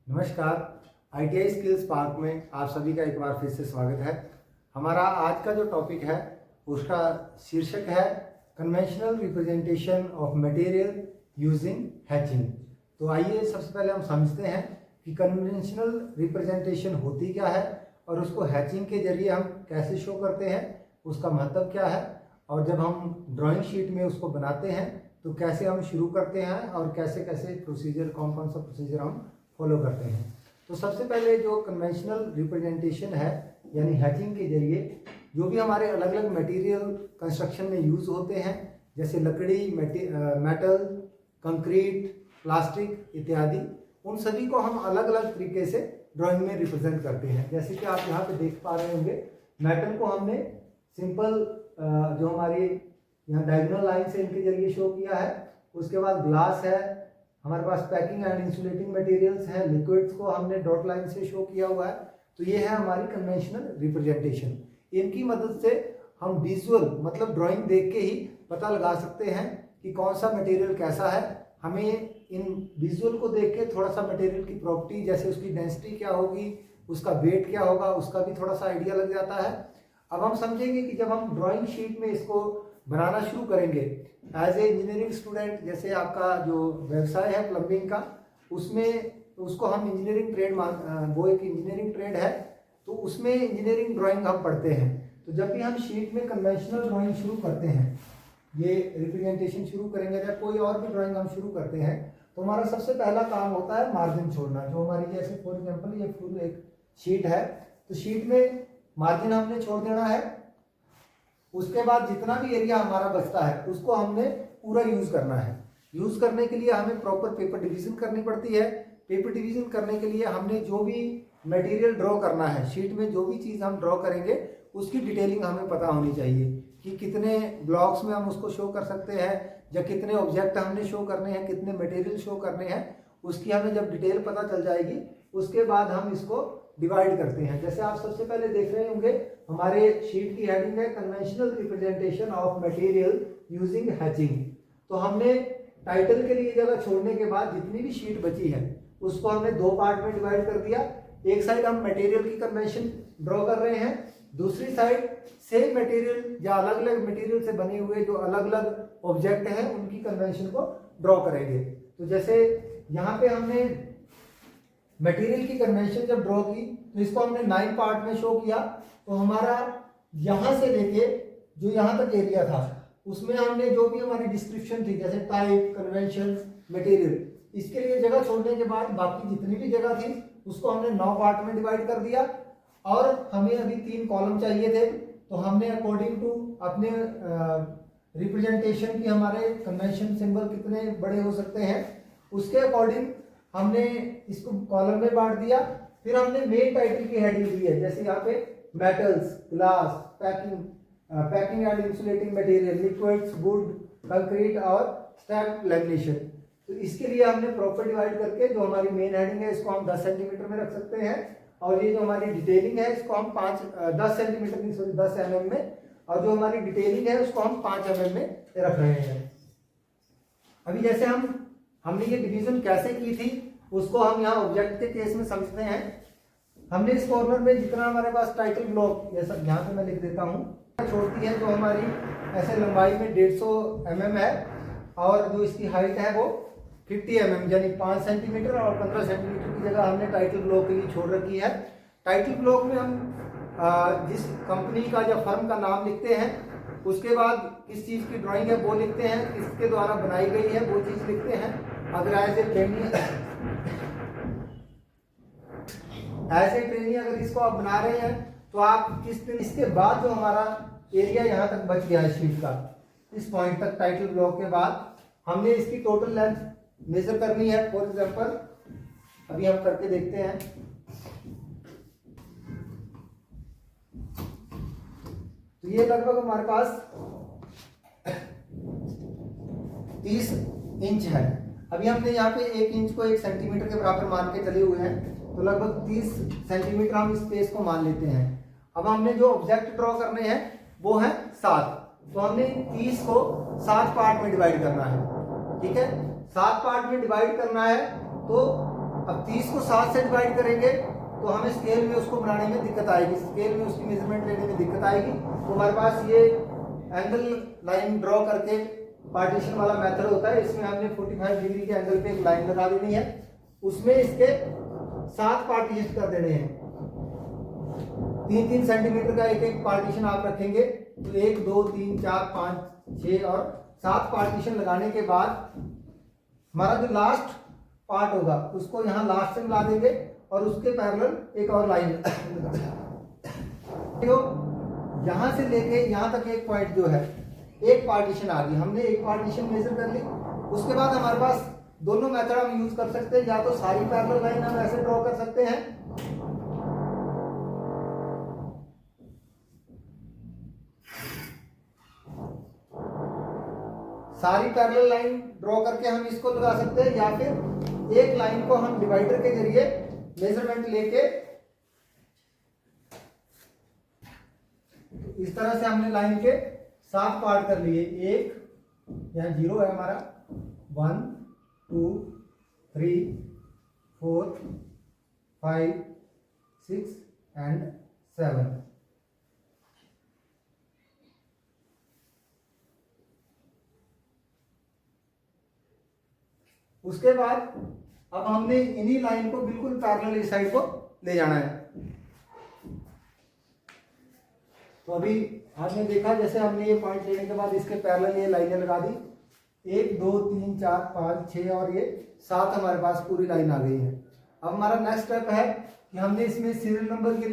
नमस्कार। ITI skills park में आप सभी का एक बार फिर से स्वागत है। हमारा आज का जो टॉपिक है उसका शीर्षक है conventional representation of material using hatching. तो आइए सबसे पहले हम समझते हैं कि कन्वेंशनल रिप्रेजेंटेशन होती क्या है और उसको हैचिंग के जरिए हम कैसे शो करते हैं, उसका महत्व क्या है, और जब हम ड्राइंग शीट में उसको बनाते हैं तो कैसे हम शुरू करते हैं और कैसे कैसे प्रोसीजर, कौन कौन सा प्रोसीजर हम फॉलो करते हैं। तो सबसे पहले जो कन्वेंशनल रिप्रेजेंटेशन है यानी हैचिंग के जरिए जो भी हमारे अलग अलग मटेरियल कंस्ट्रक्शन में यूज़ होते हैं, जैसे लकड़ी, मेटल, कंक्रीट, प्लास्टिक इत्यादि, उन सभी को हम अलग अलग तरीके से ड्राइंग में रिप्रेजेंट करते हैं। जैसे कि आप यहाँ पे देख पा रहे होंगे, मेटल को हमने सिंपल जो हमारी यहाँ डायगोनल लाइन से इनके जरिए शो किया है। उसके बाद ग्लास है, हमारे पास पैकिंग एंड इंसुलेटिंग मटेरियल्स हैं, लिक्विड्स को हमने डॉट लाइन से शो किया हुआ है। तो ये है हमारी कन्वेंशनल रिप्रेजेंटेशन। इनकी मदद से हम विजुअल मतलब ड्राइंग देख के ही पता लगा सकते हैं कि कौन सा मटेरियल कैसा है। हमें इन विजुअल को देख के थोड़ा सा मटेरियल की प्रॉपर्टी, जैसे उसकी डेंसिटी क्या होगी, उसका वेट क्या होगा, उसका भी थोड़ा सा आइडिया लग जाता है। अब हम समझेंगे कि जब हम ड्राइंग शीट में इसको बनाना शुरू करेंगे एज ए इंजीनियरिंग स्टूडेंट, जैसे आपका जो व्यवसाय है प्लम्बिंग का, उसमें उसको हम इंजीनियरिंग ट्रेड वो एक इंजीनियरिंग ट्रेड है, तो उसमें इंजीनियरिंग ड्राइंग हम पढ़ते हैं। तो जब भी हम शीट में कन्वेंशनल ड्राइंग शुरू करते हैं, ये रिप्रेजेंटेशन शुरू करेंगे या कोई और भी ड्राइंग हम शुरू करते हैं, तो हमारा सबसे पहला काम होता है मार्जिन छोड़ना। जो हमारी जैसे फॉर एग्जाम्पल ये फुल एक शीट है, तो शीट में मार्जिन हमने छोड़ देना है। उसके बाद जितना भी एरिया हमारा बचता है उसको हमने पूरा यूज करना है। यूज करने के लिए हमें प्रॉपर पेपर डिवीजन करनी पड़ती है। पेपर डिवीजन करने के लिए हमने जो भी मटेरियल ड्रॉ करना है, शीट में जो भी चीज़ हम ड्रॉ करेंगे उसकी डिटेलिंग हमें पता होनी चाहिए कि कितने ब्लॉक्स में हम उसको शो कर सकते हैं, या कितने ऑब्जेक्ट हमने शो करने हैं, कितने मटेरियल शो करने हैं, उसकी हमें जब डिटेल पता चल जाएगी उसके बाद हम इसको डिवाइड करते हैं। जैसे आप सबसे पहले देख रहे होंगे, हमारे शीट की हेडिंग है conventional representation of material using hatching. तो हमने टाइटल के लिए जगह छोड़ने के बाद जितनी भी शीट बची है उसको हमने दो पार्ट में डिवाइड कर दिया। एक साइड हम मटेरियल की कन्वेंशन ड्रॉ कर रहे हैं, दूसरी साइड सेम मटेरियल या अलग अलग मटेरियल से बने हुए जो अलग अलग ऑब्जेक्ट हैं उनकी कन्वेंशन को ड्रॉ करेंगे। तो जैसे यहाँ पे हमने मटेरियल की कन्वेंशन जब ड्रॉ की तो इसको हमने 9 पार्ट में शो किया। तो हमारा यहाँ से लेके जो यहाँ तक एरिया था उसमें हमने जो भी हमारी डिस्क्रिप्शन थी, जैसे टाइप, कन्वेंशन, मटेरियल, इसके लिए जगह छोड़ने के बाद बाकी जितनी भी जगह थी उसको हमने 9 पार्ट में डिवाइड कर दिया। और हमें अभी 3 कॉलम चाहिए थे, तो हमने अकॉर्डिंग टू अपने रिप्रेजेंटेशन की हमारे कन्वेंशन सिंबल कितने बड़े हो सकते हैं उसके अकॉर्डिंग हमने इसको कॉलम में बांट दिया। फिर हमने मेन टाइटल की हेडिंग दी है, जैसे यहाँ पे metals, glass, packing and insulating material, liquids, would, concrete और स्टैक लैमिनेशन। तो इसके लिए हमने प्रॉपर डिवाइड करके जो हमारी मेन हेडिंग है इसको हम 10 सेंटीमीटर में रख सकते हैं, और ये जो हमारी डिटेलिंग है इसको हम 10 सेंटीमीटर नहीं सॉरी 10 mm में, और जो हमारी डिटेलिंग है उसको हम 5 mm में रख रहे हैं। अभी जैसे हमने ये डिवीजन कैसे की थी उसको हम यहाँ ऑब्जेक्ट के केस में समझते हैं। हमने इस कॉर्नर में जितना हमारे पास टाइटल ब्लॉक, ये सब यहाँ पे मैं लिख देता हूँ, छोड़ती है जो हमारी ऐसे लंबाई में 150 mm है, और जो इसकी हाइट है वो 50 mm यानी 5 सेंटीमीटर और 15 सेंटीमीटर की जगह हमने टाइटल ब्लॉक के लिए छोड़ रखी है। टाइटल ब्लॉक में हम जिस कंपनी का या फर्म का नाम लिखते हैं, उसके बाद किस चीज़ की ड्राइंग है वो लिखते हैं, किसके द्वारा बनाई गई है वो चीज़ लिखते हैं। अगर ऐसे ट्रेनी अगर इसको आप बना रहे हैं तो आप किस दिन, इसके बाद जो हमारा एरिया यहाँ तक बच गया है शीट का, इस पॉइंट तक टाइटल ब्लॉक के बाद हमने इसकी टोटल लेंथ मेजर करनी है। फॉर एग्जांपल अभी हम करके देखते हैं। तो ये लगभग हमारे पास 30 इंच है। अभी हमने यहाँ पे 1 इंच को 1 सेंटीमीटर के बराबर मान के चले हुए हैं, तो लगभग 30 सेंटीमीटर हम इस स्पेस को मान लेते हैं। अब हमने जो ऑब्जेक्ट ड्रॉ करने हैं वो है 7, तो हमने 30 को 7 पार्ट में डिवाइड करना है। ठीक है, 7 पार्ट में डिवाइड करना है, तो अब 30 को 7 से डिवाइड करेंगे तो हमें स्केल में उसको बनाने में दिक्कत आएगी, स्केल में उसकी मेजरमेंट लेने में दिक्कत आएगी। तो हमारे पास ये एंगल लाइन ड्रॉ करके पार्टीशन वाला मेथड होता है, इसमें हमने 45 डिग्री के एंगल पे एक लाइन लगा देनी है, उसमें इसके 7 पार्टीशन कर देने हैं। 3-3 सेंटीमीटर का एक एक पार्टीशन आप रखेंगे तो 1 2 3 4 5 6 और 7 पार्टीशन लगाने के बाद हमारा जो लास्ट पार्ट होगा उसको यहाँ लास्ट से मिला देंगे और उसके पैरेलल एक और लाइन तो यहाँ से लेके यहाँ तक एक पॉइंट जो है एक पार्टीशन आ गई, हमने एक पार्टीशन मेजर कर ली। उसके बाद हमारे पास दोनों मेथड हम यूज कर सकते हैं, या तो सारी पैरेलल लाइन हम ऐसे ड्रॉ कर सकते हैं, सारी पैरेलल लाइन ड्रॉ करके हम इसको लगा सकते हैं, या फिर एक लाइन को हम डिवाइडर के जरिए मेजरमेंट लेके इस तरह से हमने लाइन के 7 पार्ट कर लिए। एक यहाँ 0 है हमारा, 1 2 3 4 5 6 एंड 7। उसके बाद अब हमने इन्हीं लाइन को बिल्कुल पैरेलल इस साइड को ले जाना है। तो अभी आपने देखा जैसे हमने ये पॉइंट लेने के बाद इसके पैरेलल ये लाइनें लगा दी, 1 2 3 4 5 6 और ये 7 हमारे पास पूरी लाइन आ गई है। अब हमारा नेक्स्ट स्टेप है कि हमने इसमें सीरियल नंबर के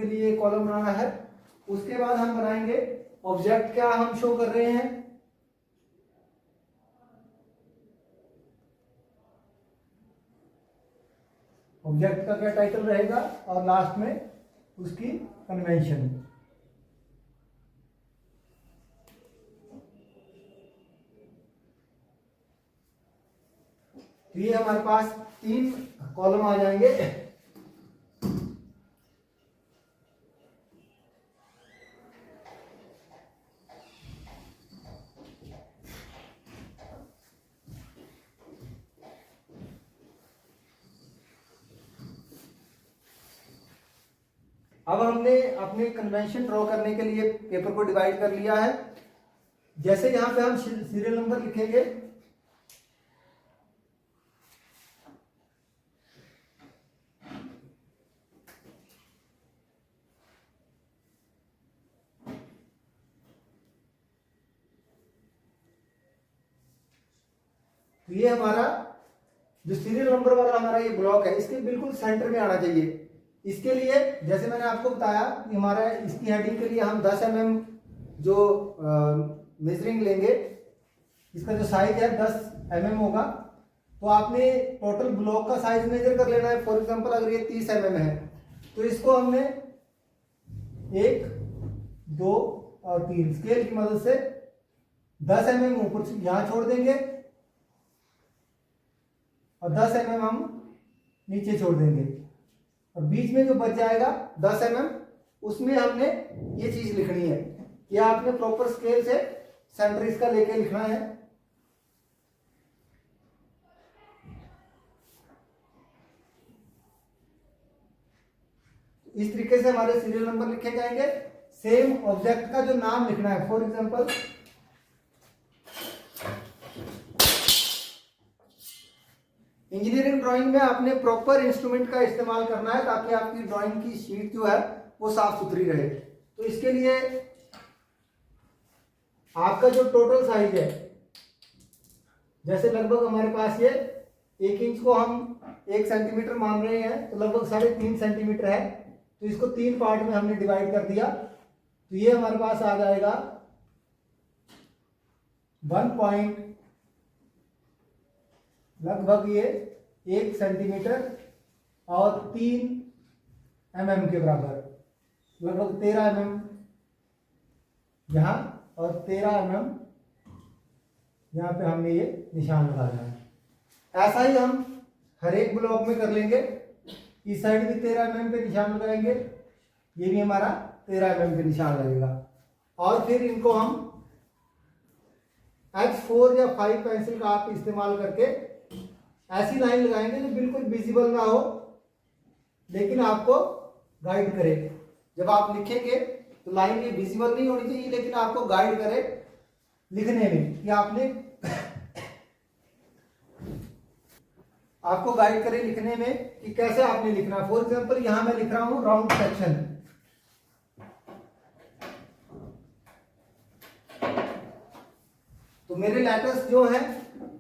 लिए कॉलम बनाना है। उसके बाद हम बनाएंगे ऑब्जेक्ट, क्या हम शो कर रहे हैं, ऑब्जेक्ट का क्या टाइटल रहेगा और लास्ट में उसकी कन्वेंशन। तो ये हमारे पास 3 कॉलम आ जाएंगे। अब हमने अपने कन्वेंशन ड्रॉ करने के लिए पेपर को डिवाइड कर लिया है। जैसे यहां पे हम सीरियल नंबर लिखेंगे, तो ये हमारा जो सीरियल नंबर वाला हमारा ये ब्लॉक है, इसके बिल्कुल सेंटर में आना चाहिए। इसके लिए जैसे मैंने आपको बताया कि हमारा इसकी हेडिंग के लिए हम 10 mm जो मेजरिंग लेंगे, इसका जो साइज है 10 mm होगा। तो आपने टोटल ब्लॉक का साइज मेजर कर लेना है। फॉर एग्जांपल अगर ये 30 mm है तो इसको हमने 1 2 और 3 स्केल की मदद से 10 mm ऊपर यहां छोड़ देंगे और 10 mm हम नीचे छोड़ देंगे, और बीच में जो बच जाएगा 10 mm उसमें हमने ये चीज लिखनी है। ये आपने प्रॉपर स्केल से सेंटर इसका लेके लिखना है। इस तरीके से हमारे सीरियल नंबर लिखे जाएंगे। सेम ऑब्जेक्ट का जो नाम लिखना है, फॉर एग्जांपल इंजीनियरिंग ड्राइंग में आपने प्रॉपर इंस्ट्रूमेंट का इस्तेमाल करना है ताकि आपकी ड्राइंग की शीट जो है वो साफ सुथरी रहे। तो इसके लिए आपका जो टोटल साइज है, जैसे लगभग हमारे पास ये 1 इंच को हम 1 सेंटीमीटर मान रहे हैं, तो लगभग 3.5 सेंटीमीटर है। तो इसको 3 पार्ट में हमने डिवाइड कर दिया। तो ये हमारे पास आ जाएगा 1 लगभग ये 1 सेंटीमीटर और 3 mm के बराबर, लगभग 13 mm यहाँ और 13 mm यहाँ पे हमने ये निशान लगाना है। ऐसा ही हम हर एक ब्लॉक में कर लेंगे। इस साइड भी 13 mm पे निशान लगाएंगे, ये भी हमारा 13 mm पे निशान लगेगा। और फिर इनको हम H4 या 5 पेंसिल का आप इस्तेमाल करके ऐसी लाइन लगाएंगे जो बिल्कुल विजिबल ना हो, लेकिन आपको गाइड करे। जब आप लिखेंगे तो लाइन ये विजिबल नहीं होनी चाहिए, लेकिन आपको गाइड करे लिखने में कि आपको गाइड करे लिखने में कि कैसे आपने लिखना। फॉर एग्जांपल यहां मैं लिख रहा हूं राउंड सेक्शन, तो मेरे लेटर्स जो है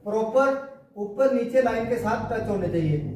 प्रॉपर ऊपर नीचे लाइन के साथ टच होने चाहिए।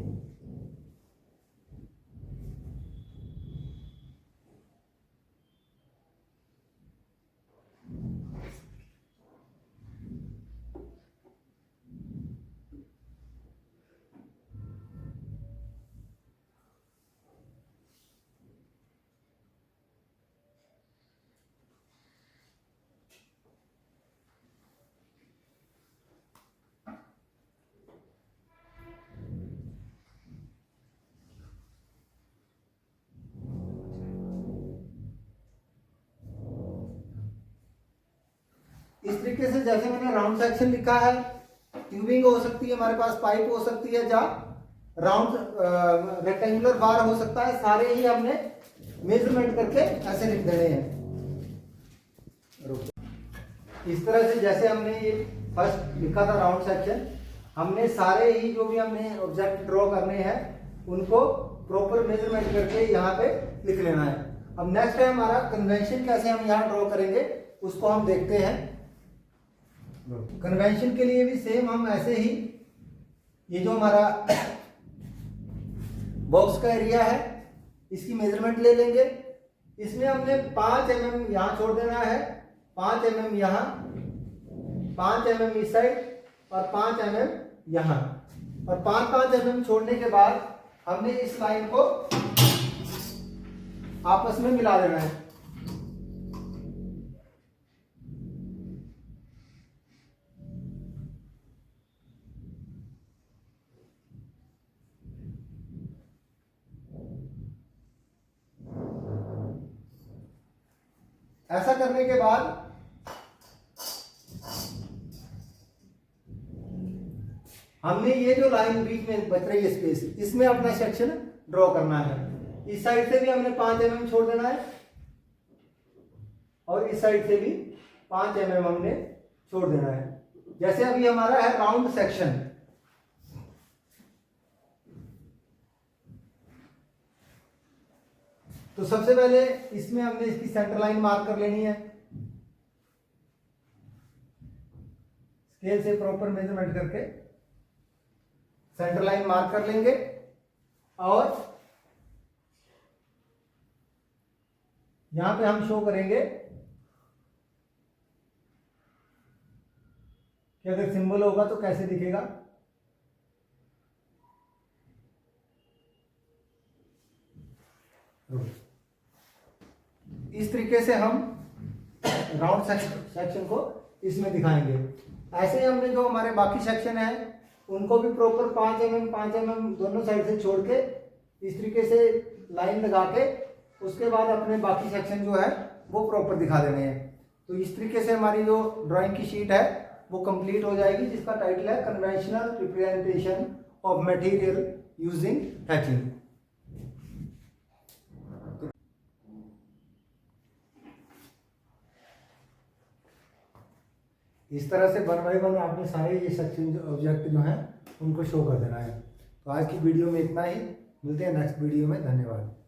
इस तरीके से जैसे मैंने राउंड सेक्शन लिखा है, ट्यूबिंग हो सकती है हमारे पास, पाइप हो सकती है, जहाँ राउंड रेक्टेंगुलर बार हो सकता है, सारे ही हमने मेजरमेंट करके ऐसे लिख देने हैं। इस तरह से जैसे हमने ये फर्स्ट लिखा था राउंड सेक्शन, हमने सारे ही जो भी हमने ऑब्जेक्ट ड्रॉ करने हैं उनको प्रॉपर मेजरमेंट करके यहाँ पे लिख लेना है। अब नेक्स्ट है हमारा कन्वेंशन, कैसे हम यहाँ ड्रॉ करेंगे उसको हम देखते हैं। कन्वेंशन के लिए भी सेम हम ऐसे ही, ये जो हमारा बॉक्स का एरिया है इसकी मेजरमेंट ले लेंगे। इसमें हमने 5 mm यहाँ छोड़ देना है, 5 mm यहाँ, 5 mm इस साइड और 5 mm यहाँ, और 5-5 mm छोड़ने के बाद हमने इस लाइन को आपस में मिला देना है। ऐसा करने के बाद हमने ये जो लाइन बीच में बच रही है स्पेस, इसमें अपना सेक्शन ड्रॉ करना है। इस साइड से भी हमने 5 mm छोड़ देना है और इस साइड से भी 5 mm हमने छोड़ देना है। जैसे अभी हमारा है राउंड सेक्शन, तो सबसे पहले इसमें हमने इसकी सेंटर लाइन मार्क कर लेनी है, स्केल से प्रॉपर मेजरमेंट करके सेंटर लाइन मार्क कर लेंगे। और यहां पे हम शो करेंगे कि अगर सिंबल होगा तो कैसे दिखेगा। इस तरीके से हम राउंड सेक्शन को इसमें दिखाएंगे। ऐसे ही हमने जो हमारे बाकी सेक्शन है उनको भी प्रॉपर 5 mm दोनों साइड से छोड़ के इस तरीके से लाइन लगा के उसके बाद अपने बाकी सेक्शन जो है वो प्रॉपर दिखा देने हैं। तो इस तरीके से हमारी जो ड्राइंग की शीट है वो कंप्लीट हो जाएगी, जिसका टाइटल है conventional representation of material using hatching. इस तरह से 1 बाय 1 आपने सारे ये सेक्शन ऑब्जेक्ट जो हैं उनको शो कर देना है। तो आज की वीडियो में इतना ही, मिलते हैं नेक्स्ट वीडियो में। धन्यवाद।